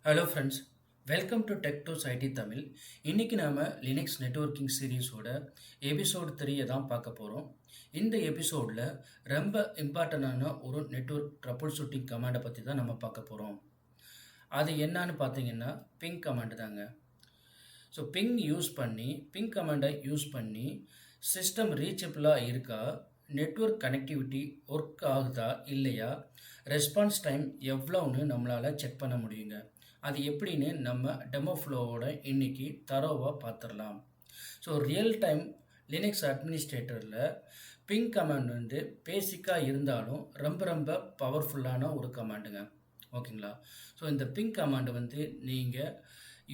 Hello friends, welcome to Tech Dose IT Tamil. இன்றைக்கி நாம் Linux networking சீரீஸோட episode 3 தான் பார்க்க போகிறோம். இந்த எபிசோடில் ரொம்ப இம்பார்ட்டண்டான ஒரு நெட்வொர்க் ட்ரபிள் ஷூட்டிங் கமாண்டை பற்றி தான் நம்ம பார்க்க போகிறோம். அது என்னன்னு பார்த்தீங்கன்னா பிங் கமாண்டு தாங்க. ஸோ பிங் கமாண்டை யூஸ் பண்ணி சிஸ்டம் ரீச்சபிளாக இருக்கா, நெட்வொர்க் கனெக்டிவிட்டி ஒர்க் ஆகுதா இல்லையா, ரெஸ்பான்ஸ் டைம் எவ்வளோன்னு நம்மளால் செக் பண்ண முடியுங்க. அது எப்படின்னு நம்ம டெமோ ஃப்ளோவோட இன்றைக்கி தரோவாக பார்த்துடலாம். ஸோ ரியல் டைம் லினக்ஸ் அட்மினிஸ்ட்ரேட்டரில் பிங் கமாண்ட் வந்து பேசிக்காக இருந்தாலும் ரொம்ப ரொம்ப பவர்ஃபுல்லான ஒரு கமாண்டுங்க. ஓகேங்களா? ஸோ இந்த பிங் கமாண்டு வந்து நீங்கள்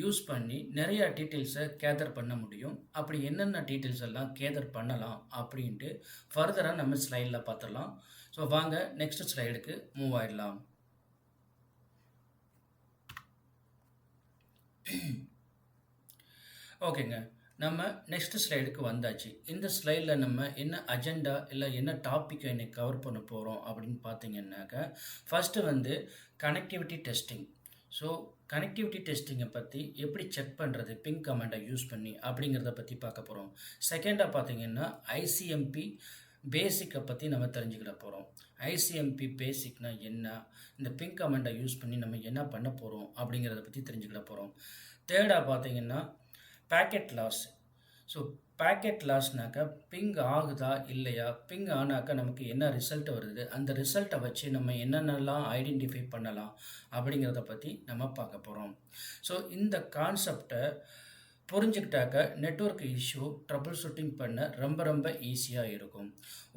யூஸ் பண்ணி நிறையா டீட்டெயில்ஸை கேதர் பண்ண முடியும். அப்படி என்னென்ன டீட்டெயில்ஸ் எல்லாம் கேதர் பண்ணலாம் அப்படின்ட்டு ஃபர்தராக நம்ம ஸ்லைடில் பார்த்துடலாம். ஸோ வாங்க நெக்ஸ்ட் ஸ்லைடுக்கு மூவ் ஆகிடலாம். ஓகேங்க, நம்ம நெக்ஸ்ட் ஸ்லைடுக்கு வந்தாச்சு. இந்த ஸ்லைடில் நம்ம என்ன அஜெண்டா இல்லை என்ன டாப்பிக்கை இன்னைக்கு கவர் பண்ண போகிறோம் அப்படின்னு பார்த்தீங்கன்னாக்கா, ஃபஸ்ட்டு வந்து கனெக்டிவிட்டி டெஸ்டிங். ஸோ கனெக்டிவிட்டி டெஸ்டிங்கை பற்றி எப்படி செக் பண்ணுறது பிங் கமாண்டை யூஸ் பண்ணி அப்படிங்கிறத பற்றி பார்க்க போகிறோம். செகண்டாக பார்த்தீங்கன்னா ஐசிஎம்பி பேசிக்கை பற்றி நம்ம தெரிஞ்சுக்கிட போகிறோம். ஐசிஎம்பி பேசிக்னா என்ன, இந்த பிங் கமாண்டை யூஸ் பண்ணி நம்ம என்ன பண்ண போகிறோம் அப்படிங்கிறத பற்றி தெரிஞ்சுக்கிட போகிறோம். தேர்டாக பார்த்தீங்கன்னா பேக்கெட் லாஸ். ஸோ பேக்கெட் லாஸ்னாக்கா பிங் ஆகுதா இல்லையா, பிங் ஆனாக்கா நமக்கு என்ன ரிசல்ட் வருது, அந்த ரிசல்ட்டை வச்சு நம்ம என்னென்னலாம் ஐடென்டிஃபை பண்ணலாம் அப்படிங்கிறத பற்றி நம்ம பார்க்க போகிறோம். ஸோ இந்த கான்செப்டை புரிஞ்சுக்கிட்டாக்க நெட்வொர்க் இஷ்யூ ட்ரபிள் ஷூட்டிங் பண்ண ரொம்ப ரொம்ப ஈஸியாக இருக்கும்.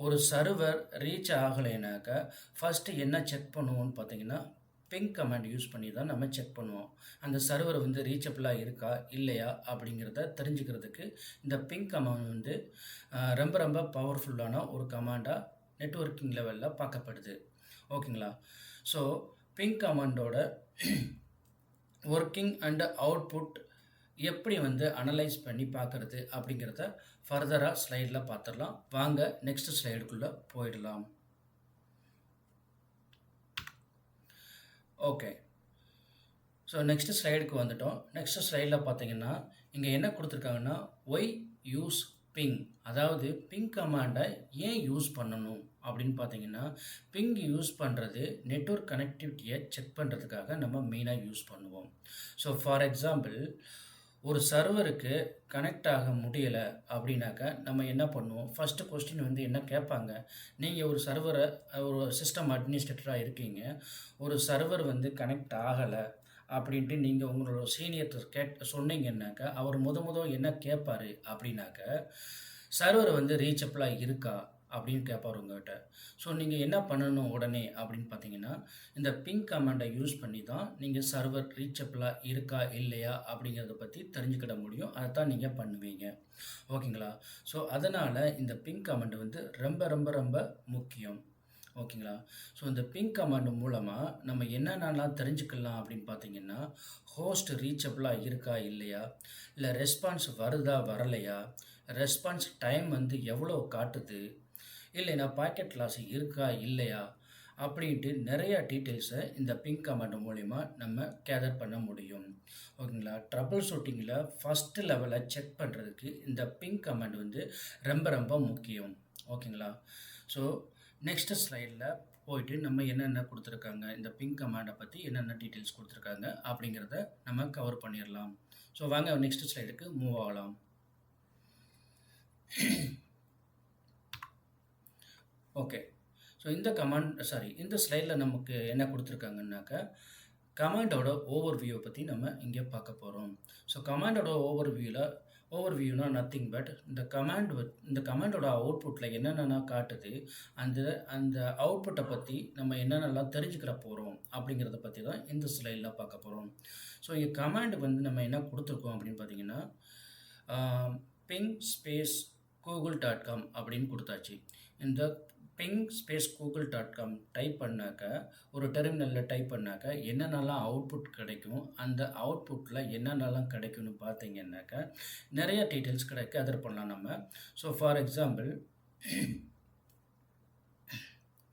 ஒரு சர்வர் ரீச் ஆகலைனாக்கா ஃபஸ்ட்டு என்ன செக் பண்ணுவோன்னு பார்த்தீங்கன்னா பிங் கமாண்ட் யூஸ் பண்ணி தான் நம்ம செக் பண்ணுவோம். அந்த சர்வர் வந்து ரீச்சபிளாக இருக்கா இல்லையா அப்படிங்கிறத தெரிஞ்சுக்கிறதுக்கு இந்த பிங் கமாண்ட் வந்து ரொம்ப ரொம்ப பவர்ஃபுல்லான ஒரு கமாண்டாக நெட்வொர்க்கிங் லெவலில் பார்க்கப்படுது. ஓகேங்களா? ஸோ பிங் கமாண்டோட ஒர்க்கிங் அண்ட் அவுட்புட் எப்படி வந்து அனலைஸ் பண்ணி பார்க்குறது அப்படிங்கிறத ஃபர்தராக ஸ்லைடில் பார்த்துடலாம். வாங்க நெக்ஸ்ட் ஸ்லைடுக்குள்ளே போயிடலாம். ஓகே, ஸோ நெக்ஸ்ட் ஸ்லைடுக்கு வந்துட்டோம். நெக்ஸ்ட் ஸ்லைடில் பார்த்தீங்கன்னா இங்கே என்ன கொடுத்துருக்காங்கன்னா ஒய் யூஸ் பிங், அதாவது பிங் கமாண்டை ஏன் யூஸ் பண்ணணும் அப்படின்னு பார்த்தீங்கன்னா, பிங் யூஸ் பண்ணுறது நெட்வொர்க் கனெக்டிவிட்டியை செக் பண்ணுறதுக்காக நம்ம மெயினாக யூஸ் பண்ணுவோம். ஸோ ஃபார் எக்ஸாம்பிள், ஒரு சர்வருக்கு கனெக்ட் ஆக முடியலை அப்படின்னாக்கா நம்ம என்ன பண்ணுவோம், ஃபஸ்ட்டு கொஸ்டின் வந்து என்ன கேட்பாங்க, நீங்கள் ஒரு சர்வரை ஒரு சிஸ்டம் அட்மினிஸ்ட்ரேட்டராக இருக்கீங்க, ஒரு சர்வர் வந்து கனெக்ட் ஆகலை அப்படின்ட்டு நீங்கள் உங்களோட சீனியர்கிட்ட சொன்னீங்கன்னாக்கா அவர் என்ன கேட்பார் அப்படின்னாக்கா, சர்வர் வந்து ரீச்சபிளாக இருக்கா அப்படின்னு கேட்பார் உங்கள்கிட்ட. ஸோ நீங்கள் என்ன பண்ணணும் உடனே அப்படின்னு பார்த்தீங்கன்னா, இந்த பிங் கமாண்டை யூஸ் பண்ணி தான் நீங்கள் சர்வர் ரீச்சபிளாக இருக்கா இல்லையா அப்படிங்கிறத பற்றி தெரிஞ்சுக்கிட முடியும். அதை தான் நீங்கள் பண்ணுவீங்க. ஓகேங்களா? ஸோ அதனால் இந்த பிங் கமாண்ட் வந்து ரொம்ப ரொம்ப ரொம்ப முக்கியம். ஓகேங்களா? ஸோ இந்த பிங் கமாண்ட் மூலமாக நம்ம என்னென்னலாம் தெரிஞ்சுக்கலாம் அப்படின்னு பார்த்தீங்கன்னா, ஹோஸ்ட் ரீச்சபிளாக இருக்கா இல்லையா, இல்லை ரெஸ்பான்ஸ் வருதா வரலையா, ரெஸ்பான்ஸ் டைம் வந்து எவ்வளோ காட்டுது, இல்லைன்னா பாக்கெட் லாஸ் இருக்கா இல்லையா அப்படின்ட்டு நிறையா டீட்டெயில்ஸை இந்த பிங் கமாண்ட் மூலிமா நம்ம கேதர் பண்ண முடியும். ஓகேங்களா? ட்ரபிள் ஷூட்டிங்கில் ஃபஸ்ட்டு லெவலை செக் பண்ணுறதுக்கு இந்த பிங் கமாண்ட் வந்து ரொம்ப ரொம்ப முக்கியம். ஓகேங்களா? ஸோ நெக்ஸ்ட் ஸ்லைடில் போயிட்டு நம்ம என்னென்ன கொடுத்துருக்காங்க, இந்த பிங் கமாண்டை பற்றி என்னென்ன டீட்டெயில்ஸ் கொடுத்துருக்காங்க அப்படிங்கிறத நம்ம கவர் பண்ணிடலாம். ஸோ வாங்க நெக்ஸ்ட் ஸ்லைடுக்கு மூவ் ஆகலாம். ஓகே, ஸோ இந்த ஸ்லைடில் நமக்கு என்ன கொடுத்துருக்காங்கன்னாக்கா, கமாண்டோட ஓவர்வியூவை பற்றி நம்ம இங்கே பார்க்க போகிறோம். ஸோ கமாண்டோட ஓவர்வியூனா நத்திங் பட் இந்த கமாண்டோட அவுட்புட்டில் என்னென்ன காட்டுது, அந்த அவுட்புட்டை பற்றி நம்ம என்னென்னலாம் தெரிஞ்சுக்கிற போகிறோம் அப்படிங்கிறத பற்றி தான் இந்த ஸ்லைடில் பார்க்க போகிறோம். ஸோ இங்கே கமாண்டுக்கு வந்து நம்ம என்ன கொடுத்துருக்கோம் அப்படின்னு பார்த்தீங்கன்னா, பிங் ஸ்பேஸ் google.com அப்படின்னு கொடுத்தாச்சு. இந்த பிங் ஸ்பேஸ் google.com டைப் பண்ணாக்க, ஒரு டெர்மினலில் டைப் பண்ணாக்க என்னென்னலாம் அவுட்புட் கிடைக்கும், அந்த அவுட்புட்டில் என்னென்னலாம் கிடைக்கும்னு பார்த்தீங்கன்னாக்கா நிறைய டீட்டெயில்ஸ் கேதர் பண்ணலாம் நம்ம. ஸோ ஃபார் எக்ஸாம்பிள்,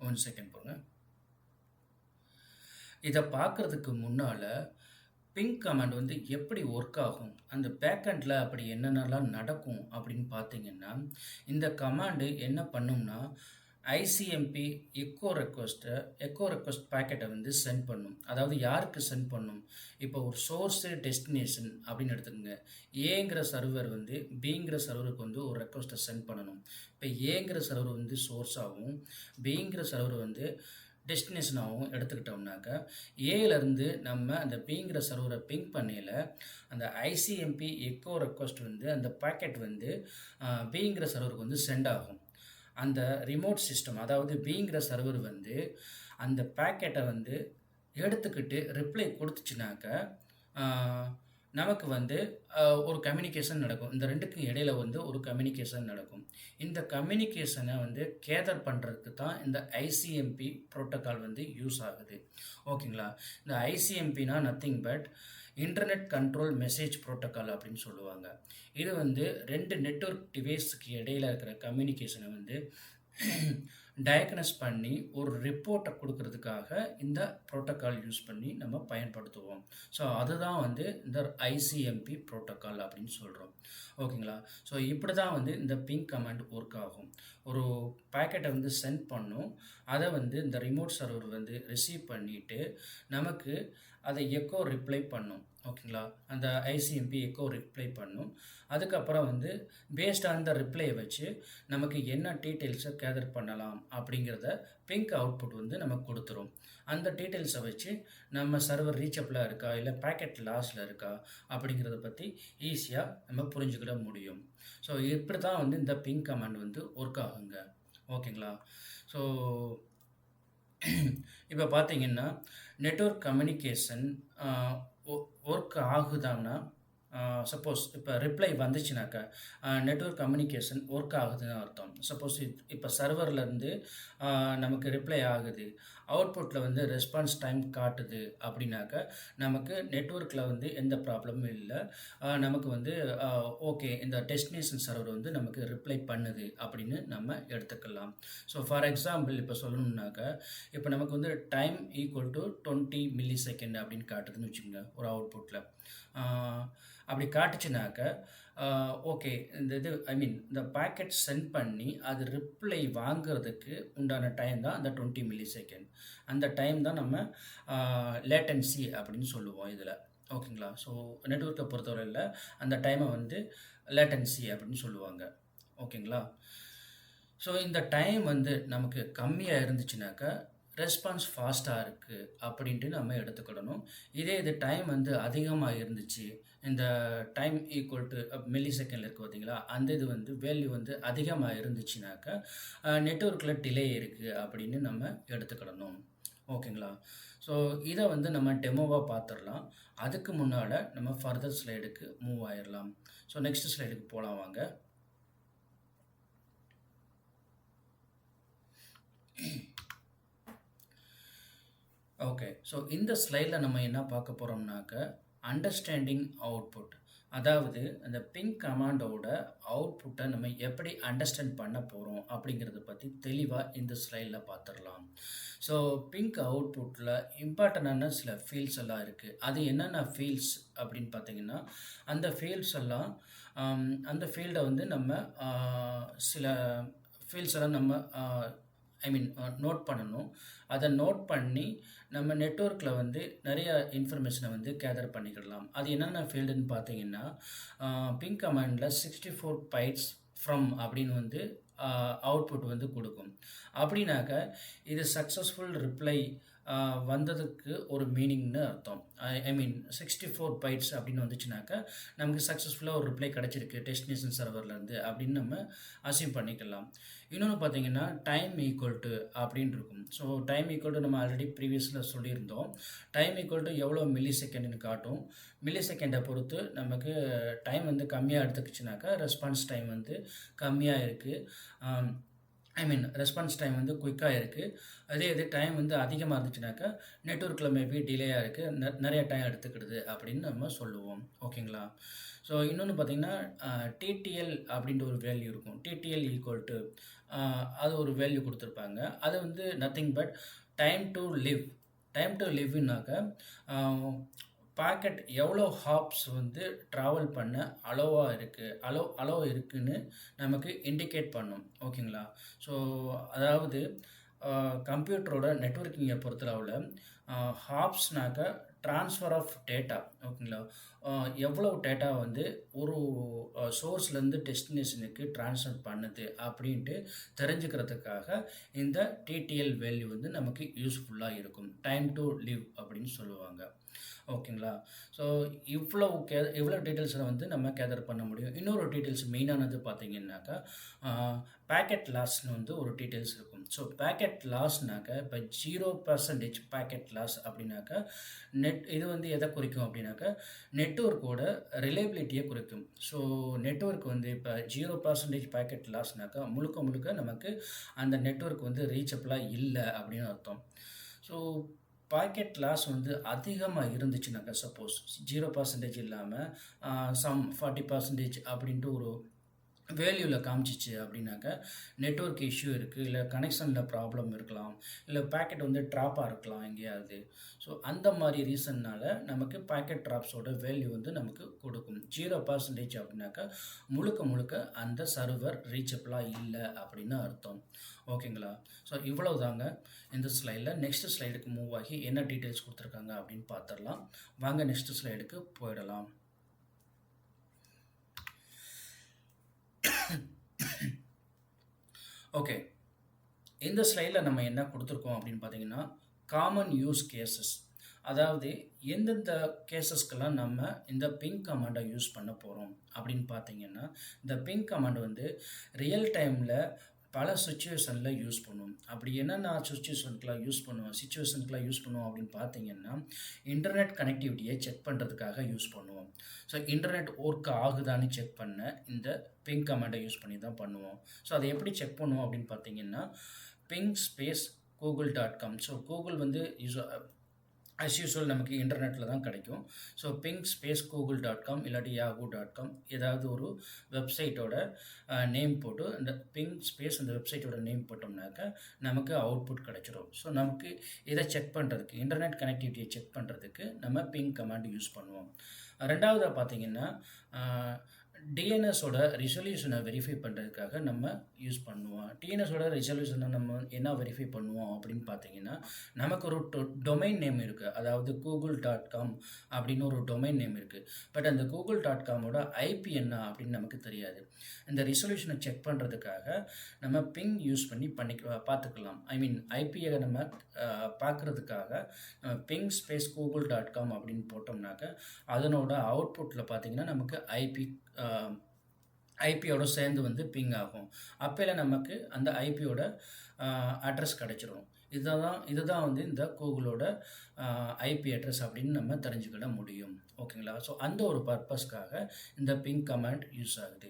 1 செகண்ட் போங்க. இதை பார்க்குறதுக்கு முன்னால் பிங் கமாண்ட் வந்து எப்படி ஒர்க் ஆகும், அந்த பேக்கெண்டில் அப்படி என்னென்னலாம் நடக்கும் அப்படின்னு பார்த்தீங்கன்னா, இந்த கமாண்டு என்ன பண்ணும்னா, ஐசிஎம்பி எக்கோ ரெக்வெஸ்ட் பாக்கெட்டை வந்து சென்ட் பண்ணும். அதாவது யாருக்கு சென்ட் பண்ணும்? இப்போ ஒரு சோர்ஸு, டெஸ்டினேஷன் அப்படின்னு எடுத்துக்கங்க. ஏங்கிற சர்வர் வந்து பிங்கிற சர்வருக்கு வந்து ஒரு ரெக்வெஸ்ட்டை சென்ட் பண்ணணும். இப்போ ஏங்கிற சர்வர் வந்து சோர்ஸாகவும், பிங்கிற சர்வர் வந்து டெஸ்டினேஷனாகவும் எடுத்துக்கிட்டோம்னாக்கா, ஏலேருந்து நம்ம அந்த பிங்கிற சர்வரை பிங் பண்ணையில் அந்த ஐசிஎம்பி எக்கோ ரெக்வெஸ்ட் வந்து அந்த பாக்கெட் வந்து பிங்கிற சர்வருக்கு வந்து சென்ட் ஆகும். அந்த ரிமோட் சிஸ்டம், அதாவது பிங்கிற சர்வர் வந்து அந்த பேக்கெட்டை வந்து எடுத்துக்கிட்டு ரிப்ளை கொடுத்துச்சுனாக்க நமக்கு வந்து ஒரு கம்யூனிகேஷன் நடக்கும். இந்த ரெண்டுக்கும் இடையில வந்து ஒரு கம்யூனிகேஷன் நடக்கும். இந்த கம்யூனிகேஷனை வந்து கேதர் பண்ணுறதுக்கு தான் இந்த ஐசிஎம்பி ப்ரோட்டோக்கால் வந்து யூஸ் ஆகுது. ஓகேங்களா? இந்த ஐசிஎம்பினா nothing but internet control message protocol அப்படின்னு சொல்லுவாங்க. இது வந்து 2 நெட்வொர்க் டிவைஸுக்கு இடையில இருக்கிற கம்யூனிகேஷனை வந்து டயக்னஸ் பண்ணி ஒரு ரிப்போர்ட்டை கொடுக்கறதுக்காக இந்த ப்ரோட்டோக்கால் யூஸ் பண்ணி நம்ம பயன்படுத்துவோம். ஸோ அதுதான் வந்து இந்த ஐசிஎம்பி ப்ரோட்டோக்கால் அப்படின்னு சொல்கிறோம். ஓகேங்களா? ஸோ இப்படி தான் வந்து இந்த பிங் கமாண்ட் ஒர்க் ஆகும். ஒரு பேக்கெட்டை வந்து சென்ட் பண்ணும். அதை வந்து இந்த ரிமோட் சர்வர் வந்து ரிசீவ் பண்ணிவிட்டு நமக்கு அதை எக்கோ ரிப்ளை பண்ணும். ஓகேங்களா? அந்த ஐசிஎம்பி எக்கோ ரிப்ளை பண்ணும். அதுக்கப்புறம் வந்து பேஸ்ட் ஆன் த ரிப்ளையை வச்சு நமக்கு என்ன டீட்டெயில்ஸை கேதர் பண்ணலாம் அப்படிங்கிறத பிங்க் அவுட்புட் வந்து நமக்கு கொடுத்துரும். அந்த டீட்டெயில்ஸை வச்சு நம்ம சர்வர் ரீச்சபிளாக இருக்கா, இல்லை பேக்கெட் லாஸில் இருக்கா அப்படிங்கிறத பற்றி ஈஸியாக நம்ம புரிஞ்சுக்கிட முடியும். ஸோ இப்படி தான் வந்து இந்த பிங் கமாண்ட் வந்து ஒர்க் ஆகுங்க. ஓகேங்களா? ஸோ இப்போ பார்த்தீங்கன்னா, நெட்வொர்க் கம்யூனிகேஷன் ஒர்க் ஆகுதான்னா, சப்போஸ் இப்போ ரிப்ளை வந்துச்சுனாக்கா நெட்வொர்க் கம்யூனிகேஷன் ஒர்க் ஆகுதுன்னு அர்த்தம். சப்போஸ் இப்போ சர்வர்லேருந்து நமக்கு ரிப்ளை ஆகுது, அவுட்புட்டில் வந்து ரெஸ்பான்ஸ் டைம் காட்டுது அப்படின்னாக்கா நமக்கு நெட்வொர்க்கில் வந்து எந்த ப்ராப்ளமும் இல்லை. நமக்கு வந்து ஓகே, இந்த டெஸ்டினேஷன் சர்வர் வந்து நமக்கு ரிப்ளை பண்ணுது அப்படின்னு நம்ம எடுத்துக்கலாம். ஸோ ஃபார் எக்ஸாம்பிள் இப்போ சொல்லணுன்னாக்கா, இப்போ நமக்கு வந்து time equal to 20 milli second அப்படின்னு காட்டுதுன்னு வச்சுக்கோங்க ஒரு அவுட்புட்டில். அப்படி காட்டுச்சுனாக்க ஓகே, இந்த இது இந்த பேக்கெட் சென்ட் பண்ணி அது ரிப்ளை வாங்கிறதுக்கு உண்டான டைம் தான் அந்த 20 மில்லி செகண்ட். அந்த டைம் தான் நம்ம லேட்டன்சி அப்படின்னு சொல்லுவோம் இதில். ஓகேங்களா? ஸோ நெட்வொர்க்கை பொறுத்தவரையில் அந்த டைமை வந்து லேட்டன்சி அப்படின்னு சொல்லுவாங்க. ஓகேங்களா? ஸோ இந்த டைம் வந்து நமக்கு கம்மியாக இருந்துச்சுனாக்கா ரெஸ்பான்ஸ் ஃபாஸ்ட்டாக இருக்குது அப்படின்ட்டு நம்ம எடுத்துக்கிடணும். இது டைம் வந்து அதிகமாக இருந்துச்சு, இந்த டைம் ஈக்குவல் டு மில்லி செகண்டில் இருக்குது பார்த்தீங்களா, அந்த இது வந்து வேல்யூ வந்து அதிகமாக இருந்துச்சுனாக்கா நெட்வொர்க்கில் டிலே இருக்குது அப்படின்னு நம்ம எடுத்துக்கிடணும். ஓகேங்களா? ஸோ இதை வந்து நம்ம டெமோவாக பார்த்துடலாம். அதுக்கு முன்னால் நம்ம ஃபர்தர் ஸ்லைடுக்கு மூவ் ஆயிடலாம். ஸோ நெக்ஸ்ட் ஸ்லைடுக்கு போகலாம் வாங்க. ஓகே, ஸோ இந்த ஸ்லைடில் நம்ம என்ன பார்க்க போகிறோம்னாக்க, அண்டர்ஸ்டாண்டிங் அவுட்புட். அதாவது அந்த பிங் கமாண்டோட அவுட்புட்டை நம்ம எப்படி அண்டர்ஸ்டாண்ட் பண்ண போகிறோம் அப்படிங்கிறத பற்றி தெளிவாக இந்த ஸ்லைடில் பார்த்துடலாம். ஸோ பிங்க் அவுட்புட்டில் இம்பார்ட்டண்டான சில ஃபீல்ட்ஸ் எல்லாம் இருக்குது. அது என்னென்ன ஃபீல்ட்ஸ் அப்படின்னு பார்த்தீங்கன்னா, அந்த ஃபீல்ட்ஸ் எல்லாம் அந்த ஃபீல்டை வந்து நம்ம சில ஃபீல்ட்ஸ் எல்லாம் நம்ம நோட் பண்ணணும். அதை நோட் பண்ணி நம்ம நெட்வொர்க்கில் வந்து நிறைய இன்ஃபர்மேஷனை வந்து கேதர் பண்ணிக்கிடலாம். அது என்னென்ன ஃபீல்டுன்னு பார்த்தீங்கன்னா, பிங் கமாண்டில் 64 பைட்ஸ் ஃப்ரம் அப்படின்னு வந்து அவுட்புட் வந்து கொடுக்கும். அப்படின்னாக்க இது சக்ஸஸ்ஃபுல் ரிப்ளை வந்ததுக்கு ஒரு மீனிங்னு அர்த்தம். 64 பைட்ஸ் அப்படின்னு வந்துச்சுனாக்கா நமக்கு சக்ஸஸ்ஃபுல்லாக ஒரு ரிப்ளை கிடச்சிருக்கு டெஸ்டினேஷன் சர்வர்லேருந்து அப்படின்னு நம்ம அசியூம் பண்ணிக்கலாம். இன்னொன்று பார்த்தீங்கன்னா, டைம் ஈக்குவல் டு அப்படின்னு இருக்கும். ஸோ டைம் ஈக்குவல் டு நம்ம ஆல்ரெடி ப்ரீவியஸில் சொல்லியிருந்தோம். டைம் ஈக்குவல் டு எவ்வளோ மில்லி செகண்டுன்னு காட்டும். மில்லி செகண்டை பொறுத்து நமக்கு டைம் வந்து கம்மியாக எடுத்துக்கிச்சுனாக்கா ரெஸ்பான்ஸ் டைம் வந்து கம்மியாக இருக்குது. ரெஸ்பான்ஸ் டைம் வந்து குயிக்காக இருக்குது. அதே டைம் வந்து அதிகமாக இருந்துச்சுனாக்கா நெட்வொர்க்கில் மேபி டிலேயாக இருக்குது, நிறைய டைம் எடுத்துக்கிடுது அப்படின்னு நம்ம சொல்லுவோம். ஓகேங்களா? ஸோ இன்னொன்று பார்த்திங்கன்னா, டிடிஎல் அப்படின்ற ஒரு வேல்யூ இருக்கும். டிடிஎல் ஈக்குவல் டு அது ஒரு வேல்யூ கொடுத்துருப்பாங்க. அது வந்து நத்திங் பட் டைம் டு லிவ்னாக்கா பாக்கெட் எவ்வளோ ஹாப்ஸ் வந்து ட்ராவல் பண்ண அலோவாக இருக்குது அலோ இருக்குன்னு நமக்கு இண்டிகேட் பண்ணும். ஓகேங்களா? ஸோ அதாவது கம்ப்யூட்டரோட நெட்வொர்க்கிங்கை பொறுத்தளவில் ஹாப்ஸ்னாக்க ட்ரான்ஸ்ஃபர் ஆஃப் டேட்டா. ஓகேங்களா? எவ்வளோ டேட்டா வந்து ஒரு சோர்ஸ்லேருந்து டெஸ்டினேஷனுக்கு ட்ரான்ஸ்ஃபர் பண்ணுது அப்படின்ட்டு தெரிஞ்சுக்கிறதுக்காக இந்த டிடிஎல் வேல்யூ வந்து நமக்கு யூஸ்ஃபுல்லாக இருக்கும். டைம் டு லிவ் அப்படின்னு சொல்லுவாங்க. ஓகேங்களா? ஸோ இவ்வளோ டீட்டெயில்ஸை வந்து நம்ம கேதர் பண்ண முடியும். இன்னொரு டீட்டெயில்ஸ் மெயினானது பார்த்தீங்கன்னாக்கா பேக்கெட் லாஸ்ன்னு வந்து ஒரு டீட்டெயில்ஸ் இருக்கும். ஸோ பேக்கெட் லாஸ்னாக்க இப்போ 0% பேக்கெட் லாஸ் அப்படின்னாக்கா இது வந்து எதை குறிக்கும் அப்படின்னாக்கா நெட்வொர்க்கோட ரிலையபிலிட்டியை குறிக்கும். ஸோ நெட்வொர்க் வந்து இப்போ 0% பேக்கெட் லாஸ்னாக்கா முழுக்க முழுக்க நமக்கு அந்த நெட்வொர்க் வந்து ரீச்சபிளாக இல்லை அப்படின்னு அர்த்தம். ஸோ பாக்கெட் லாஸ் வந்து அதிகமாக இருந்துச்சுனாக்கா சப்போஸ் 0% இல்லாமல் சம் 40% அப்படின்ட்டு ஒரு வேல்யூவில் காமிச்சிச்சு அப்படின்னாக்கா நெட்வொர்க் இஷ்யூ இருக்குது, இல்லை கனெக்ஷனில் ப்ராப்ளம் இருக்கலாம், இல்லை பேக்கெட் வந்து ட்ராப்பாக இருக்கலாம் எங்கேயாவது. ஸோ அந்த மாதிரி ரீசன்னால் நமக்கு பேக்கெட் ட்ராப்ஸோட வேல்யூ வந்து நமக்கு கொடுக்கும். 0% அப்படின்னாக்கா முழுக்க முழுக்க அந்த சர்வர் ரீச்சபிளாக இல்லை அப்படின்னு அர்த்தம். ஓகேங்களா? ஸோ இவ்வளோ தாங்க இந்த ஸ்லைடில். நெக்ஸ்ட் ஸ்லைடுக்கு மூவ் ஆகி என்ன டீட்டெயில்ஸ் கொடுத்துருக்காங்க அப்படின்னு பார்த்துடலாம். வாங்க நெக்ஸ்ட் ஸ்லைடுக்கு போயிடலாம். ஓகே, இந்த ஸ்லைடில் நம்ம என்ன கொடுத்துருக்கோம் அப்படின்னு பார்த்தீங்கன்னா காமன் யூஸ் கேசஸ். அதாவது எந்தெந்த கேசஸ்க்கெல்லாம் நம்ம இந்த பிங் கமாண்டை யூஸ் பண்ண போகிறோம் அப்படின்னு பார்த்தீங்கன்னா இந்த பிங் கமாண்ட் வந்து ரியல் டைமில் பல சுச்சுவேஷனில் யூஸ் பண்ணுவோம். அப்படி என்னென்ன சுச்சுவேஷனுக்கெலாம் யூஸ் பண்ணுவோம் அப்படின்னு பார்த்தீங்கன்னா இன்டர்நெட் கனெக்டிவிட்டியை செக் பண்ணுறதுக்காக யூஸ் பண்ணுவோம். ஸோ இன்டர்நெட் ஒர்க் ஆகுதான்னு செக் பண்ண இந்த பிங் கமாண்டை யூஸ் பண்ணி தான் பண்ணுவோம். ஸோ அதை எப்படி செக் பண்ணுவோம் அப்படின்னு பார்த்தீங்கன்னா ping space google.com. So Google வந்து as usual நமக்கு இன்டர்நெட்டில் தான் கிடைக்கும். ஸோ பிங் ஸ்பேஸ் google.com இல்லாட்டி yahoo.com ஏதாவது ஒரு வெப்சைட்டோட நேம் போட்டு இந்த பிங் ஸ்பேஸ் அந்த வெப்சைட்டோட நேம் போட்டோம்னாக்கா நமக்கு அவுட்புட் கிடைச்சிடும். ஸோ நமக்கு இதை செக் பண்ணுறதுக்கு இன்டர்நெட் கனெக்டிவிட்டியை செக் பண்ணுறதுக்கு நம்ம பிங் கமாண்ட் யூஸ் பண்ணுவோம். ரெண்டாவதாக பார்த்தீங்கன்னா டிஎன்எஸோட ரிசல்யூஷனை வெரிஃபை பண்ணுறதுக்காக நம்ம யூஸ் பண்ணுவோம். டிஎன்எஸோட ரிசல்யூஷனை நம்ம என்ன வெரிஃபை பண்ணுவோம் அப்படின்னு பார்த்தீங்கன்னா நமக்கு ஒரு டொமைன் நேம் இருக்குது. அதாவது google.com அப்படின்னு ஒரு டொமைன் நேம் இருக்குது. பட் அந்த google.comோட ஐபி என்ன அப்படின்னு நமக்கு தெரியாது. இந்த ரிசல்யூஷனை செக் பண்ணுறதுக்காக நம்ம பிங் யூஸ் பண்ணி பார்த்துக்கலாம். ஐ மீன் ஐபியை நம்ம பார்க்குறதுக்காக பிங் ஸ்பேஸ் google.com அப்படின்னு போட்டோம்னாக்க அதனோட அவுட்புட்டில் பார்த்தீங்கன்னா நமக்கு ஐபியோட சேர்ந்து வந்து பிங் ஆகும். அப்போல நமக்கு அந்த ஐபியோட அட்ரஸ் கிடச்சிரும். இதுதான் வந்து இந்த கூகுளோட ஐபி அட்ரஸ் அப்படின்னு நம்ம தெரிஞ்சுக்கிட முடியும். ஓகேங்களா? ஸோ அந்த ஒரு பர்பஸ்க்காக இந்த பிங் கமாண்ட் யூஸ் ஆகுது.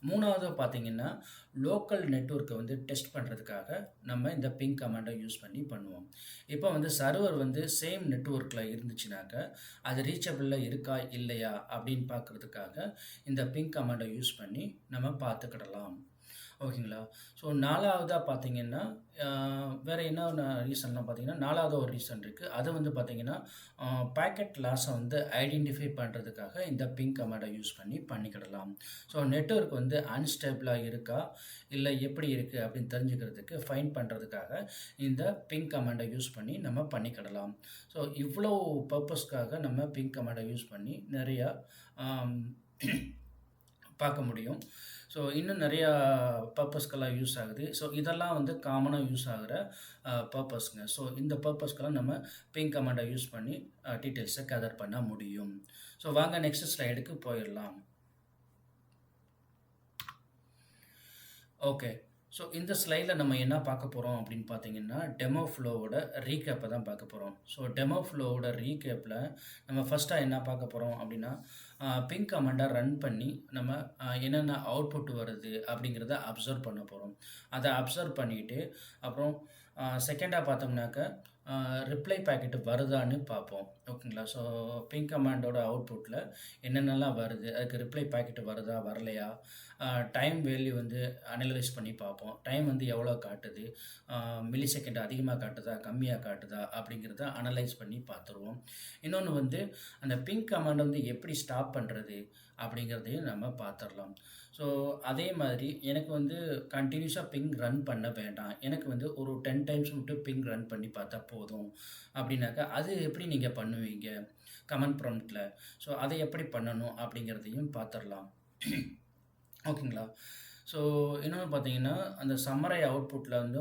மூணாவது பார்த்தீங்கன்னா லோக்கல் நெட்வொர்க்கை வந்து டெஸ்ட் பண்ணுறதுக்காக நம்ம இந்த பிங் கமாண்டை யூஸ் பண்ணி பண்ணுவோம். இப்போ வந்து சர்வர் வந்து சேம் நெட்வொர்க்கில் இருந்துச்சுனாக்க அது ரீச்சபிளில் இருக்கா இல்லையா அப்படின்னு பார்க்குறதுக்காக இந்த பிங் கமாண்டை யூஸ் பண்ணி நம்ம பார்த்துக்கிடலாம். ஓகேங்களா? ஸோ நாலாவதாக பார்த்தீங்கன்னா வேறு என்ன ரீசன்லாம் பார்த்தீங்கன்னா நாலாவது ஒரு ரீசன் இருக்குது. அது வந்து பார்த்தீங்கன்னா பேக்கெட் லாஸை வந்து ஐடென்டிஃபை பண்ணுறதுக்காக இந்த பிங் கமாண்டை யூஸ் பண்ணி பண்ணிக்கிடலாம். ஸோ நெட்வொர்க் வந்து அன்ஸ்டேபிளாக இருக்கா இல்லை எப்படி இருக்குது அப்படின்னு தெரிஞ்சுக்கிறதுக்கு ஃபைன் பண்ணுறதுக்காக இந்த பிங் கமாண்டை யூஸ் பண்ணி நம்ம பண்ணிக்கிடலாம். ஸோ இவ்வளோ பர்பஸ்க்காக நம்ம பிங் கமாண்டை யூஸ் பண்ணி நிறையா பார்க்க முடியும். ஸோ இன்னும் நிறையா பர்பஸ்க்கெல்லாம் யூஸ் ஆகுது. ஸோ இதெல்லாம் வந்து காமனாக யூஸ் ஆகிற பர்பஸ்ங்க. ஸோ இந்த பர்பஸ்க்கெல்லாம் நம்ம பிங் கமாண்டை யூஸ் பண்ணி டீட்டெயில்ஸை கேதர் பண்ண முடியும். ஸோ வாங்க நெக்ஸ்ட் ஸ்லைடுக்கு போயிடலாம். ஓகே, ஸோ இந்த ஸ்லைடில் நம்ம என்ன பார்க்க போகிறோம் அப்படின்னு பார்த்தீங்கன்னா டெமோ ஃப்ளோவோட ரீகேப்பை தான் பார்க்க போகிறோம். ஸோ டெமோ ஃப்ளோவோட ரீகேப்பில் நம்ம ஃபஸ்ட்டாக என்ன பார்க்க போகிறோம் அப்படின்னா பிங் கமாண்டை ரன் பண்ணி நம்ம என்னென்ன அவுட்புட் வருது அப்படிங்கிறத அப்சர்வ் பண்ண போகிறோம். அதை அப்சர்வ் பண்ணிவிட்டு அப்புறம் செகண்டாக பார்த்தோம்னாக்க ரிப்ளை பேக்கெட்டு வருதான்னு பார்ப்போம். ஓகேங்களா. ஸோ பிங் கமாண்டோட அவுட்புட்டில் என்னென்னலாம் வருது, அதுக்கு ரிப்ளை பாக்கெட் வருதா வரலையா, டைம் வேல்யூ வந்து அனலைஸ் பண்ணி பார்ப்போம். டைம் வந்து எவ்வளோ காட்டுது, மில்லி செகண்ட் அதிகமாக காட்டுதா கம்மியாக காட்டுதா அப்படிங்கிறத அனலைஸ் பண்ணி பார்த்துருவோம். இன்னொன்று வந்து அந்த பிங் கமாண்டை வந்து எப்படி ஸ்டாப் பண்ணுறது அப்படிங்கிறதையும் நம்ம பார்த்துடலாம். ஸோ அதே மாதிரி எனக்கு வந்து கண்டினியூஸாக பிங் ரன் பண்ண வேண்டாம், எனக்கு வந்து ஒரு 10 டைம்ஸ் மட்டும் பிங் ரன் பண்ணி பார்த்தா போதும் அப்படின்னாக்கா அது எப்படி நீங்கள் பண்ணுவீங்க கமெண்ட் ப்ராம்ப்டில். ஸோ அதை எப்படி பண்ணணும் அப்படிங்கிறதையும் பார்த்துடலாம். ஓகேங்களா. ஸோ இன்னொன்று பார்த்தீங்கன்னா அந்த சம்மரை அவுட்புட்டில் வந்து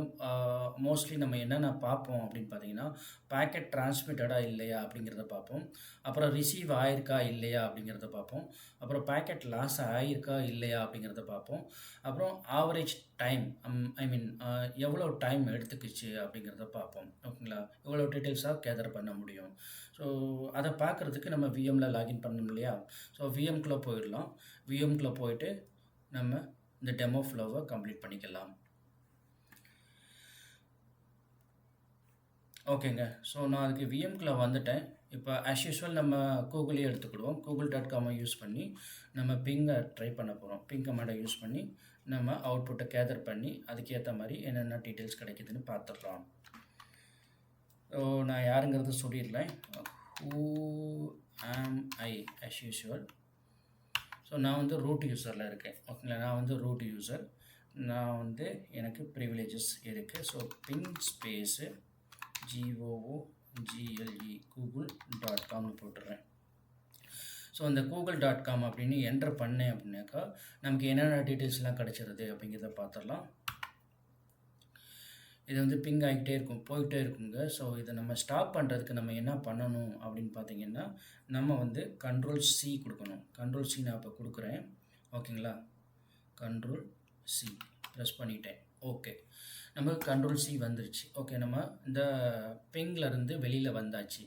மோஸ்ட்லி நம்ம என்னென்ன பார்ப்போம் அப்படின்னு பார்த்தீங்கன்னா பேக்கெட் டிரான்ஸ்மிட்டடாக இல்லையா அப்படிங்கிறத பார்ப்போம், அப்புறம் ரிசீவ் ஆயிருக்கா இல்லையா அப்படிங்கிறத பார்ப்போம், அப்புறம் பேக்கெட் லாஸ் ஆகிருக்கா இல்லையா அப்படிங்கிறத பார்ப்போம், அப்புறம் ஆவரேஜ் டைம் ஐ மீன் எவ்வளோ டைம் எடுத்துக்கிச்சு அப்படிங்கிறத பார்ப்போம். ஓகேங்களா. இவ்வளோ டீட்டெயில்ஸாக கேதர் பண்ண முடியும். ஸோ அதை பார்க்குறதுக்கு நம்ம விஎம்மில் லாகின் பண்ணணும் இல்லையா. ஸோ விஎம்குள்ளே போயிடலாம். விஎம்குள்ளே போயிட்டு நம்ம இந்த டெமோ ஃப்ளோவை கம்ப்ளீட் பண்ணிக்கலாம். ஓகேங்க. ஸோ நான் அதுக்கு விஎம்குள்ளே வந்துட்டேன். இப்போ ஆஸ் யூஸ்வல் நம்ம கூகுளே எடுத்துக்கிடுவோம். google.com யூஸ் பண்ணி நம்ம பிங்கை ட்ரை பண்ண போகிறோம். பிங் கமாண்டை யூஸ் பண்ணி நம்ம அவுட்புட்டை கேதர் பண்ணி அதுக்கேற்ற மாதிரி என்னென்ன டீட்டெயில்ஸ் கிடைக்குதுன்னு பார்த்துடலாம். ஸோ நான் யாருங்கிறது சொல்லிடலாம். who am I as usual. So நான் வந்து ரூட் யூஸரில் இருக்கேன். ஓகேங்களா. நான் வந்து ரூட் யூஸர். நான் வந்து எனக்கு ப்ரிவிலேஜஸ் இருக்குது. ஸோ பிங் ஸ்பேஸு GOOGLE google.comனு போட்டுடுறேன். ஸோ இந்த google.com அப்படின்னு என்டர் பண்ணேன் அப்படின்னாக்கா நமக்கு என்னென்ன டீட்டெயில்ஸ்லாம் கிடச்சிருது அப்படிங்கிறத பார்த்துடலாம். இது வந்து பிங் ஆகிட்டே இருக்கும், போயிட்டே இருக்குங்க. ஸோ இதை நம்ம ஸ்டாப் பண்ணுறதுக்கு நம்ம என்ன பண்ணணும் அப்படின்னு பார்த்தீங்கன்னா நம்ம வந்து Ctrl+C கொடுக்கணும். Ctrl+C நான் இப்போ கொடுக்குறேன். ஓகேங்களா. Ctrl+C ப்ரெஸ் பண்ணிட்டேன். ஓகே, நமக்கு Ctrl+C வந்துருச்சு. ஓகே, நம்ம இந்த பிங்லேருந்து வெளியில் வந்தாச்சு.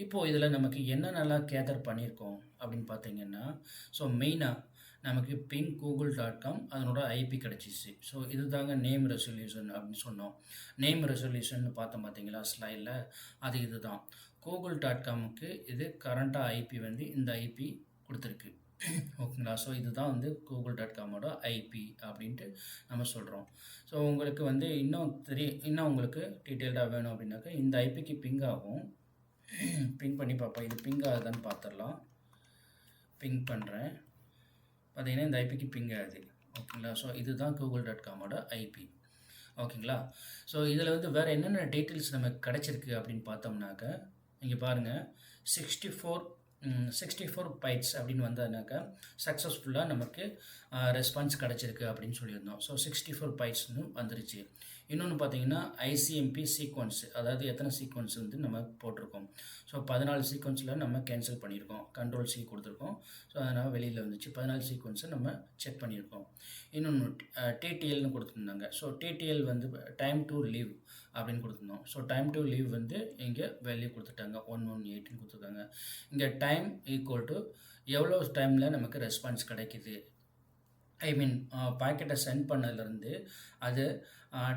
இப்போது இதில் நமக்கு என்னென்னலாம் கேதர் பண்ணியிருக்கோம் அப்படின்னு பார்த்தீங்கன்னா ஸோ மெயினாக நமக்கு பிங் google.com அதனோட ஐபி கிடச்சிச்சு. ஸோ இது தாங்க நேம் ரெசல்யூஷன் அப்படின்னு சொன்னோம். நேம் ரெசல்யூஷன் பார்த்தோம் பார்த்தீங்களா ஸ்லைடில், அது இது தான். google.comக்கு இது கரண்ட்டாக ஐபி வந்து இந்த ஐபி கொடுத்துருக்கு. ஓகேங்களா. ஸோ இதுதான் வந்து google.comோட ஐபி அப்படின்ட்டு நம்ம சொல்கிறோம். ஸோ உங்களுக்கு வந்து இன்னும் உங்களுக்கு டீட்டெயில்டாக வேணும் அப்படின்னாக்கா இந்த ஐபிக்கு பிங் ஆகும். பிங் பண்ணி பார்ப்போம். இது பிங் ஆகுதான்னு பார்த்துடலாம். பிங் பண்ணுறேன். பார்த்தீங்கன்னா இந்த ஐபிக்கு பிங் ஆகுது. ஓகேங்களா. ஸோ இதுதான் google.comோட ஐபி. ஓகேங்களா. ஸோ இதில் வந்து வேறு என்னென்ன டீட்டெயில்ஸ் நமக்கு கிடச்சிருக்கு அப்படின்னு பார்த்தோம்னாக்க இங்கே பாருங்கள் 64 பைட்ஸ் அப்படின்னு வந்ததுனாக்கா சக்ஸஸ்ஃபுல்லாக நமக்கு ரெஸ்பான்ஸ் கிடச்சிருக்கு அப்படின்னு சொல்லியிருந்தோம். ஸோ 64 பைட்ஸ்னு வந்துருச்சு. இன்னொன்று பார்த்தீங்கன்னா ஐசிஎம்பி சீக்வன்ஸ், அதாவது எத்தனை சீக்வன்ஸ் வந்து நம்ம போட்டிருக்கோம். ஸோ 14 சீக்வன்ஸில் நம்ம கேன்சல் பண்ணியிருக்கோம். Ctrl+C கொடுத்துருக்கோம். ஸோ அதனால் வெளியில் வந்துச்சு. 14 சீக்வன்ஸை நம்ம செக் பண்ணியிருக்கோம். இன்னொன்று டிடிஎல்னு கொடுத்துருந்தாங்க. ஸோ டிடிஎல் வந்து டைம் டு லீவ் அப்படின்னு கொடுத்துருந்தோம். ஸோ டைம் டு லீவ் வந்து இங்கே வேல்யூ கொடுத்துட்டாங்க 118 கொடுத்துருக்காங்க. இங்கே டைம் ஈக்குவல் டு எவ்வளோ டைமில் நமக்கு ரெஸ்பான்ஸ் கிடைக்கிது, ஐ மீன் பாக்கெட்டை சென்ட் பண்ணதுலேருந்து அது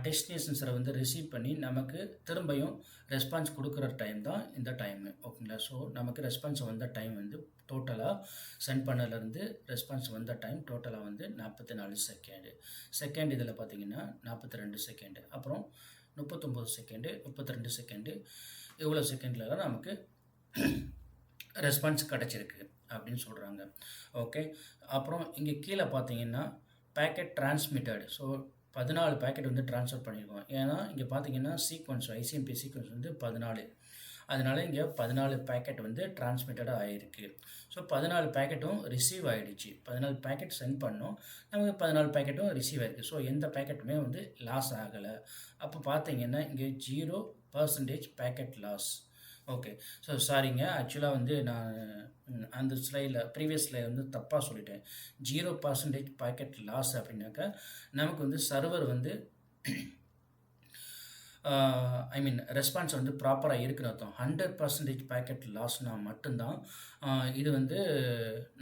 டெஸ்டினேஷன்ஸை வந்து ரிசீவ் பண்ணி நமக்கு திரும்பியும் ரெஸ்பான்ஸ் கொடுக்குற டைம் தான் இந்த டைமு. ஓகேங்களா. ஸோ நமக்கு ரெஸ்பான்ஸ் வந்த டைம் வந்து டோட்டலாக சென்ட் பண்ணதுலேருந்து ரெஸ்பான்ஸ் வந்த டைம் டோட்டலாக வந்து 44 செகண்ட். இதில் பார்த்தீங்கன்னா 42 செகண்டு, அப்புறம் 39 செகண்டு, 32 செகண்டு, இவ்வளோ செகண்ட்லலாம் நமக்கு ரெஸ்பான்ஸ் கிடச்சிருக்கு அப்படின்னு சொல்கிறாங்க. ஓகே, அப்புறம் இங்கே கீழே பார்த்தீங்கன்னா பேக்கெட் டிரான்ஸ்மிட்டட். ஸோ 14 பேக்கெட் வந்து ட்ரான்ஸ்ஃபர் பண்ணியிருக்கோம். ஏன்னா இங்கே பார்த்தீங்கன்னா சீக்வன்ஸ் ஐசிஎம்பி சீக்வன்ஸ் வந்து 14, அதனால் இங்கே 14 பேக்கெட் வந்து டிரான்ஸ்மிட்டடாக ஆகிருக்கு. ஸோ 14 பேக்கெட்டும் ரிசீவ் ஆகிடுச்சு. 14 பேக்கெட் சென்ட் பண்ணோம், நமக்கு 14 பேக்கெட்டும் ரிசீவ் ஆகிருக்கு. ஸோ எந்த பேக்கெட்டுமே வந்து லாஸ் ஆகலை. அப்போ பார்த்தீங்கன்னா இங்கே 0% பேக்கெட் லாஸ். ஓகே, ஸோ சாரிங்க, ஆக்சுவலாக வந்து நான் அந்த ஸ்லைடில் ப்ரீவியஸ் ஸ்லைடில் வந்து தப்பாக சொல்லிட்டேன். 0% பேக்கெட் லாஸ் அப்படின்னாக்கா நமக்கு வந்து சர்வர் வந்து ஐ மீன் ரெஸ்பான்ஸ் வந்து ப்ராப்பராக இருக்குன்னு அர்த்தம். 100% பேக்கெட் லாஸ்னால் மட்டும்தான் இது வந்து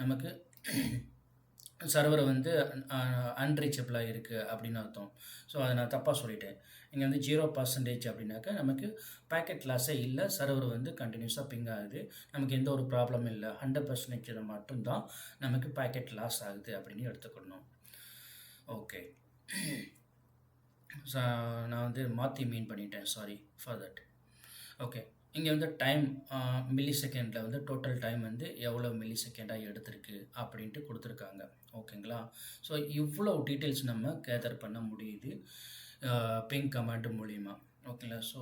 நமக்கு சர்வர் வந்து அன்ரீச்சபிளாக இருக்குது அப்படின்னு அர்த்தம். ஸோ அதை நான் தப்பாக சொல்லிட்டேன். இங்கே வந்து 0% அப்படின்னாக்கா நமக்கு பேக்கெட் லாஸே இல்லை, சர்வர் வந்து கண்டினியூஸாக பிங் ஆகுது, நமக்கு எந்த ஒரு ப்ராப்ளமும் இல்லை, 100% மட்டும்தான் நமக்கு பேக்கெட் லாஸ் ஆகுது அப்படின்னு எடுத்துக்கணும். ஓகே, ஸோ நான் வந்து மாற்றி மீன் பண்ணிட்டேன், சாரி ஃபார் தட். ஓகே, இங்கே வந்து டைம் மில்லி செகண்டில் வந்து டோட்டல் டைம் வந்து எவ்வளோ மில்லி செகண்டாக எடுத்திருக்கு அப்படின்ட்டு கொடுத்துருக்காங்க. ஓகேங்களா? ஸோ இவ்வளோ டீட்டெயில்ஸ் நம்ம கேதர் பண்ண முடியுது பிங் கமாண்ட் மூலிமா. ஓகேங்களா? ஸோ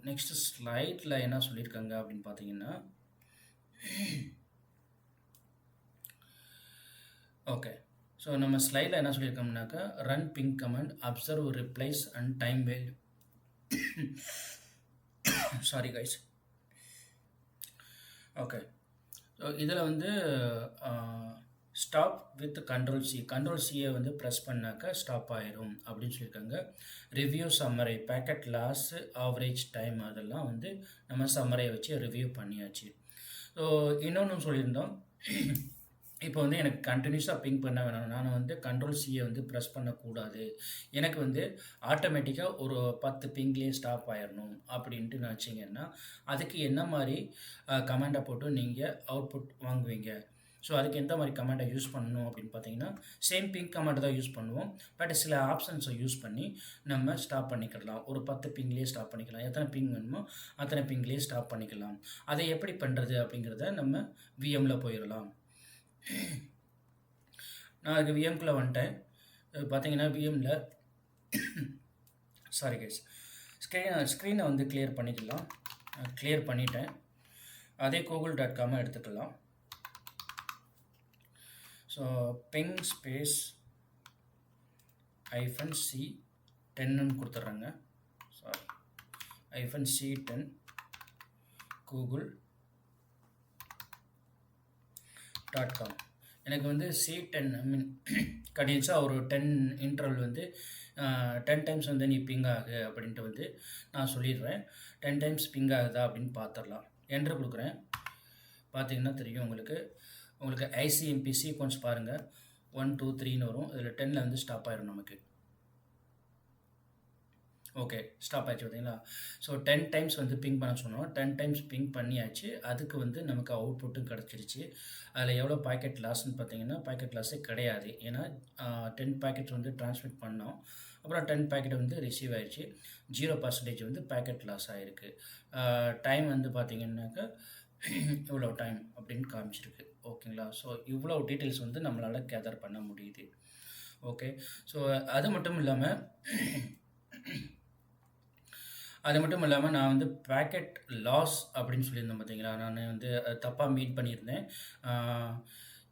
நெக்ஸ்ட் ஸ்லைடில் என்ன சொல்லியிருக்காங்க அப்படின்னு பார்த்தீங்கன்னா, ஓகே, ஸோ நம்ம ஸ்லைடில் என்ன சொல்லியிருக்கோம்னாக்கா, run ping command, observe replies and time value. Sorry guys. Okay, so இதில் வந்து ஸ்டாப் வித் கண்ட்ரோல் சியை வந்து ப்ரெஸ் பண்ணாக்கா ஸ்டாப் ஆயிரும் அப்படின்னு சொல்லியிருக்காங்க. ரிவ்யூ சம்மரை, பேக்கெட் லாஸ், ஆவரேஜ் டைம், அதெல்லாம் வந்து நம்ம சம்மரையை வச்சு ரிவ்யூ பண்ணியாச்சு. ஸோ இன்னொன்று சொல்லியிருந்தோம், இப்போ வந்து எனக்கு கண்டினியூஸாக பிங் பண்ண வேணாம், நான் வந்து கண்ட்ரோல் சியை வந்து ப்ரெஸ் பண்ணக்கூடாது, எனக்கு வந்து ஆட்டோமேட்டிக்காக ஒரு 10 பிங்லேயே ஸ்டாப் ஆயிடணும் அப்படின்ட்டு நினச்சிங்கன்னா, அதுக்கு என்ன மாதிரி கமாண்டை போட்டு நீங்கள் அவுட்புட் வாங்குவீங்க? ஸோ அதுக்கு எந்த மாதிரி கமாண்டை யூஸ் பண்ணணும் அப்படின்னு பார்த்தீங்கன்னா, சேம் பிங் கமாண்ட் தான் யூஸ் பண்ணுவோம், பட் சில ஆப்ஷன்ஸை யூஸ் பண்ணி நம்ம ஸ்டாப் பண்ணிக்கலாம். ஒரு 10 பிங்லேயே ஸ்டாப் பண்ணிக்கலாம், எத்தனை பிங் வேணுமோ அத்தனை பிங்லேயே ஸ்டாப் பண்ணிக்கலாம். அதை எப்படி பண்ணுறது அப்படிங்கிறத நம்ம விஎம்மில் போயிடலாம். நான் அதுக்கு விஎம்குள்ளே வந்துட்டேன். பார்த்தீங்கன்னா விஎம்மில் சாரி கைஸ், ஸ்க்ரீனை வந்து கிளியர் பண்ணிக்கலாம். கிளியர் பண்ணிட்டேன். அதே google.com எடுத்துக்கலாம். ஸோ பிங் ஸ்பேஸ் -c10 கொடுத்துட்றேங்க. Sorry, -c10 google.com. எனக்கு வந்து C10 ஐ மீன் கண்டினியூஸாக ஒரு 10 இன்டர்வல் வந்து 10 டைம்ஸ் வந்து நீ பிங் ஆகு அப்படின்ட்டு வந்து நான் சொல்லிடுறேன். 10 டைம்ஸ் பிங் ஆகுதா அப்படின்னு பார்த்துடலாம். என்ட்ரு கொடுக்குறேன். பார்த்தீங்கன்னா தெரியும் உங்களுக்கு ஐசிஎம்பி சீக்வன்ஸ் பாருங்கள், 1 2 3ன்னு வரும். இதில் 10ல் வந்து ஸ்டாப் ஆயிடும் நமக்கு. ஓகே, ஸ்டாப் ஆயிடுச்சு பார்த்தீங்களா? ஸோ 10 டைம்ஸ் வந்து பிங் பண்ண சொன்னோம், 10 டைம்ஸ் பிங் பண்ணியாச்சு. அதுக்கு வந்து நமக்கு அவுட்புட்டும் கிடச்சிருச்சு. அதில் எவ்வளோ பாக்கெட் லாஸ்ன்னு பார்த்தீங்கன்னா, பாக்கெட் லாஸே கிடையாது. ஏன்னா 10 பாக்கெட்ஸ் வந்து ட்ரான்ஸ்மிட் பண்ணோம், அப்புறம் 10 பாக்கெட் வந்து ரிசீவ் ஆயிடுச்சு. 0% வந்து பாக்கெட் லாஸ் ஆகிருக்கு. டைம் வந்து பார்த்தீங்கன்னாக்கா இவ்வளோ டைம் அப்படின்னு காமிச்சிருக்கு. ஓகேங்களா? ஸோ இவ்வளோ டீட்டெயில்ஸ் வந்து நம்மளால் கேதர் பண்ண முடியுது. ஓகே, ஸோ அது மட்டும் இல்லாமல் நான் வந்து பேக்கெட் லாஸ் அப்படின்னு சொல்லியிருந்தேன் பார்த்தீங்களா, நான் வந்து தப்பாக மீட் பண்ணியிருந்தேன்.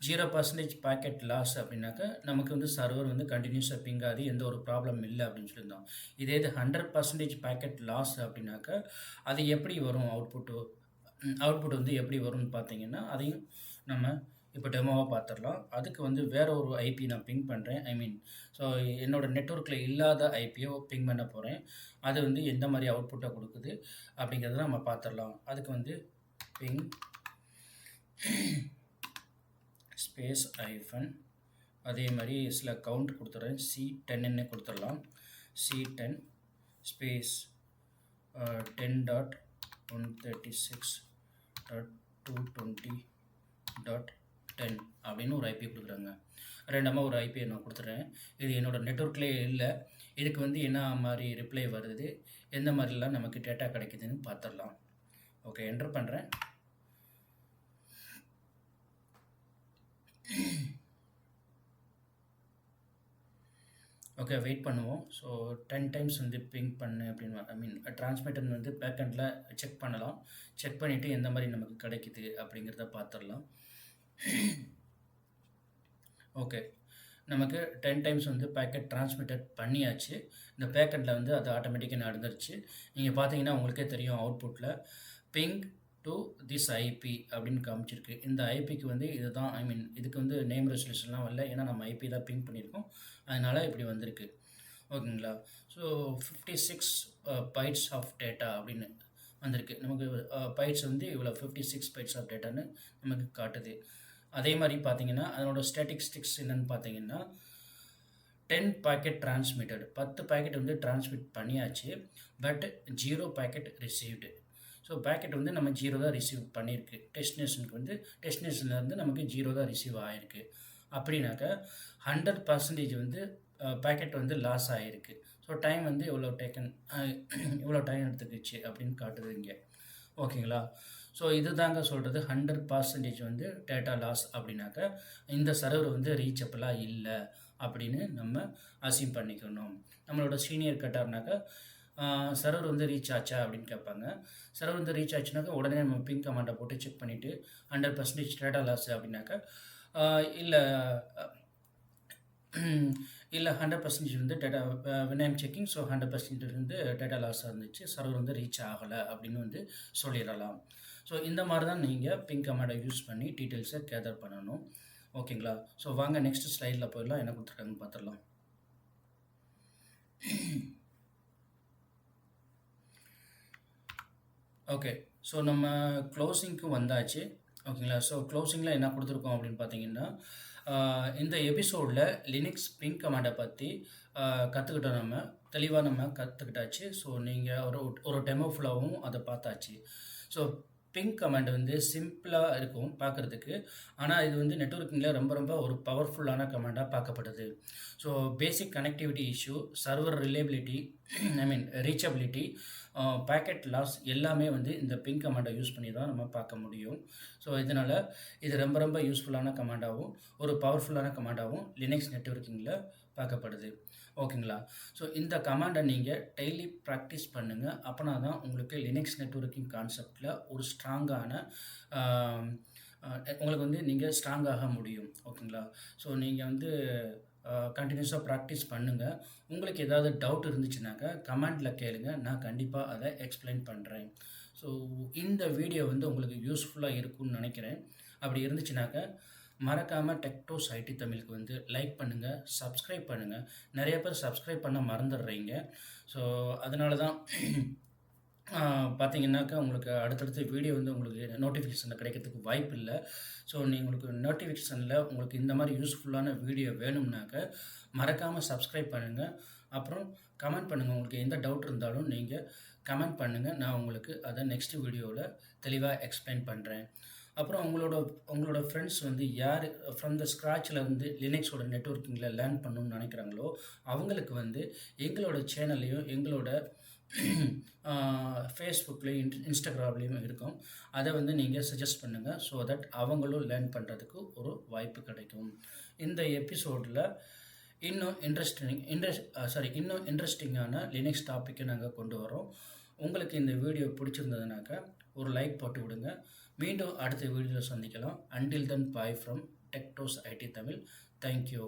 0% பேக்கெட் லாஸ் அப்படின்னாக்கா நமக்கு வந்து சர்வர் வந்து கண்டினியூஸாக பிங்காது, எந்த ஒரு ப்ராப்ளம் இல்லை அப்படின்னு சொல்லியிருந்தோம். இதே இது 100% பேக்கெட் லாஸ் அப்படின்னாக்கா அது எப்படி வரும், அவுட்புட் வந்து எப்படி வரும்னு பார்த்தீங்கன்னா, அதையும் நம்ம இப்போ டெமோவாக பார்த்துடலாம். அதுக்கு வந்து வேறு ஒரு ஐபி நான் பிங் பண்ணுறேன். ஸோ என்னோடய நெட்வொர்க்கில் இல்லாத ஐபியை பிங் பண்ண போகிறேன். அது வந்து எந்த மாதிரி அவுட்புட்டை கொடுக்குது அப்படிங்கிறத நம்ம பார்த்துடலாம். அதுக்கு வந்து பிங் ஸ்பேஸ் ஐஃபன், அதே மாதிரி சில கவுண்ட் கொடுத்துட்றேன், C10ன்னு கொடுத்துடலாம். C10 ஸ்பேஸ் 10.136.220.10 அப்படின்னு ஒரு ஐபி கொடுக்குறாங்க. ரெண்டமாக ஒரு ஐபி நான் கொடுத்துட்றேன். இது என்னோடய நெட்வொர்க்லேயே இல்லை. இதுக்கு வந்து என்ன மாதிரி ரிப்ளை வருது, எந்த மாதிரிலாம் நமக்கு டேட்டா கிடைக்குதுன்னு பார்த்துடலாம். ஓகே, என்ட்ரு பண்ணுறேன். ஓகே, வெயிட் பண்ணுவோம். ஸோ 10 டைம்ஸ் வந்து பிங் பண்ணு அப்படின்னு டிரான்ஸ்மிட்டர் வந்து பேக்கெண்டில் செக் பண்ணலாம். செக் பண்ணிவிட்டு எந்த மாதிரி நமக்கு கிடைக்குது அப்படிங்கிறத பார்த்துடலாம். ஓகே, நமக்கு 10 டைம்ஸ் வந்து பேக்கெட் டிரான்ஸ்மிட்டட் பண்ணியாச்சு. இந்த பேக்கெட்டில் வந்து அது ஆட்டோமேட்டிக்காக நடந்துருச்சு. நீங்கள் பார்த்தீங்கன்னா உங்களுக்கே தெரியும், அவுட்புட்டில் பிங் டு திஸ் ஐபி அப்படின்னு காமிச்சிருக்கு. இந்த ஐபிக்கு வந்து இதுதான் இதுக்கு வந்து நேம் ரெசல்யூஷன்லாம் வரல, ஏன்னா நம்ம ஐபி தான் பிங் பண்ணியிருக்கோம், அதனால் இப்படி வந்திருக்கு. ஓகேங்களா? ஸோ 56 பைட்ஸ் ஆஃப் டேட்டா அப்படின்னு வந்திருக்கு. நமக்கு பைட்ஸ் வந்து இவ்வளோ 56 பைட்ஸ் ஆஃப் டேட்டான்னு நமக்கு காட்டுது. அதே மாதிரி பார்த்தீங்கன்னா அதனோட ஸ்டாட்டிஸ்டிக்ஸ் என்னன்னு பார்த்தீங்கன்னா 10 பாக்கெட் டிரான்ஸ்மிட்டட் 10 பாக்கெட் வந்து டிரான்ஸ்மிட் பண்ணியாச்சு. But 0 packet received. So packet வந்து நம்ம 0 தான் ரிசீவ் பண்ணியிருக்கு. டெஸ்டினேஷன்லேருந்து நமக்கு 0 தான் ரிசீவ் ஆகிருக்கு. அப்படின்னாக்கா 100% வந்து பாக்கெட் வந்து லாஸ் ஆகிருக்கு. ஸோ டைம் வந்து இவ்வளோ டைம் எடுத்துக்கிச்சு அப்படின்னு காட்டுது இங்கே. ஓகேங்களா? ஸோ இதுதாங்க சொல்கிறது 100% வந்து டேட்டா லாஸ் அப்படின்னாக்கா இந்த சர்வர் வந்து ரீச்சபிளாக இல்லை அப்படின்னு நம்ம அசீம் பண்ணிக்கணும். நம்மளோட சீனியர் கேட்டார்னாக்கா சர்வர் வந்து ரீச் ஆச்சா அப்படின்னு கேட்பாங்க. சர்வர் வந்து ரீச் ஆச்சுனாக்கா உடனே நம்ம பிங் கமாண்டை போட்டு செக் பண்ணிவிட்டு 100% டேட்டா லாஸ் அப்படின்னாக்கா இல்லை 100% வந்து data when I'm checking, so 100% வந்து டேட்டா லாஸாக இருந்துச்சு, சர்வர் வந்து ரீச் ஆகலை அப்படின்னு வந்து சொல்லிடலாம். ஸோ இந்த மாதிரி தான் நீங்கள் பிங் கமாண்டை யூஸ் பண்ணி டீட்டெயில்ஸை கேதர் பண்ணணும். ஓகேங்களா? ஸோ வாங்க நெக்ஸ்ட் ஸ்லைடில் போயிடலாம். என்ன கொடுத்துருக்காங்கன்னு பார்த்துடலாம். ஓகே, ஸோ நம்ம க்ளோசிங்க்கு வந்தாச்சு. ஓகேங்களா? ஸோ க்ளோசிங்கில் என்ன கொடுத்துருக்கோம் அப்படின்னு பார்த்தீங்கன்னா இந்த எபிசோடில் லினக்ஸ் பிங் கமாண்டை பற்றி கற்றுக்கிட்டோம். நம்ம தெளிவாக கற்றுக்கிட்டாச்சு. ஸோ நீங்கள் ஒரு டெமோ ஃபுல்லாகவும் அதை பார்த்தாச்சு. ஸோ பிங் கமாண்ட் வந்து சிம்பிளாக இருக்கும் பார்க்குறதுக்கு. ஆனால் இது வந்து நெட்வொர்க்கிங்கில் ரொம்ப ரொம்ப ஒரு பவர்ஃபுல்லான கமாண்டாக பார்க்கப்படுது. So basic connectivity issue, server reliability, reachability, packet loss எல்லாமே வந்து இந்த பிங் கமாண்டை யூஸ் பண்ணி தான் நம்ம பார்க்க முடியும். ஸோ இதனால் இது ரொம்ப ரொம்ப யூஸ்ஃபுல்லான கமாண்டாகவும் ஒரு பவர்ஃபுல்லான கமாண்டாகவும் லினக்ஸ் நெட்வொர்க்கிங்கில் பார்க்கப்படுது. ஓகேங்களா? ஸோ இந்த கமாண்டை நீங்கள் டெய்லி ப்ராக்டிஸ் பண்ணுங்கள். அப்போனா தான் உங்களுக்கு லினக்ஸ் நெட்வொர்க்கிங் கான்செப்டில் ஒரு ஸ்ட்ராங்கான உங்களுக்கு வந்து நீங்கள் ஸ்ட்ராங்காக முடியும். ஓகேங்களா? ஸோ நீங்கள் வந்து கண்டினியூஸாக ப்ராக்டிஸ் பண்ணுங்கள். உங்களுக்கு ஏதாவது டவுட் இருந்துச்சுனாக்கா கமெண்டில் கேளுங்க, நான் கண்டிப்பாக அதை எக்ஸ்பிளைன் பண்ணுறேன். ஸோ இந்த வீடியோ வந்து உங்களுக்கு யூஸ்ஃபுல்லாக இருக்கும்னு நினைக்கிறேன். அப்படி இருந்துச்சுனாக்கா மறக்காமல் டெக்டோஸ் ஐடி தமிழுக்கு வந்து லைக் பண்ணுங்கள், சப்ஸ்கிரைப் பண்ணுங்கள். நிறைய பேர் சப்ஸ்கிரைப் பண்ண மறந்துடுறீங்க. ஸோ அதனால தான் பார்த்தீங்கன்னாக்கா உங்களுக்கு அடுத்தடுத்த வீடியோ வந்து உங்களுக்கு நோட்டிஃபிகேஷனில் கிடைக்கிறதுக்கு வாய்ப்பு இல்லை. ஸோ உங்களுக்கு நோட்டிஃபிகேஷனில் உங்களுக்கு இந்த மாதிரி யூஸ்ஃபுல்லான வீடியோ வேணும்னாக்க மறக்காமல் சப்ஸ்கிரைப் பண்ணுங்கள். அப்புறம் கமெண்ட் பண்ணுங்கள். உங்களுக்கு எந்த டவுட் இருந்தாலும் நீங்கள் கமெண்ட் பண்ணுங்கள். நான் உங்களுக்கு அதை நெக்ஸ்ட் வீடியோவில் தெளிவாக எக்ஸ்பிளைன் பண்ணுறேன். அப்புறம் உங்களோட ஃப்ரெண்ட்ஸ் வந்து யார் ஃப்ரம் த ஸ்க்ராட்சில் வந்து லினக்ஸோட நெட்வொர்க்கிங்கில் லேர்ன் பண்ணணும்னு நினைக்கிறாங்களோ அவங்களுக்கு வந்து எங்களோட சேனல்லையும் எங்களோட ஃபேஸ்புக்லேயும் இன்ஸ்டாகிராம்லேயும் இருக்கும். அதை வந்து நீங்கள் சஜஸ்ட் பண்ணுங்கள். ஸோ தட் அவங்களும் லேர்ன் பண்ணுறதுக்கு ஒரு வாய்ப்பு கிடைக்கும். இந்த எபிசோடில் இன்னும் இன்ட்ரெஸ்டிங்கான லினக்ஸ் டாப்பிக்கை நாங்கள் கொண்டு வரோம். உங்களுக்கு இந்த வீடியோ பிடிச்சிருந்ததுனாக்கா ஒரு லைக் போட்டு விடுங்க. மீண்டும் அடுத்த வீடியோவில் சந்திக்கலாம். Until then bye from Techdos IT Tamil. Thank you.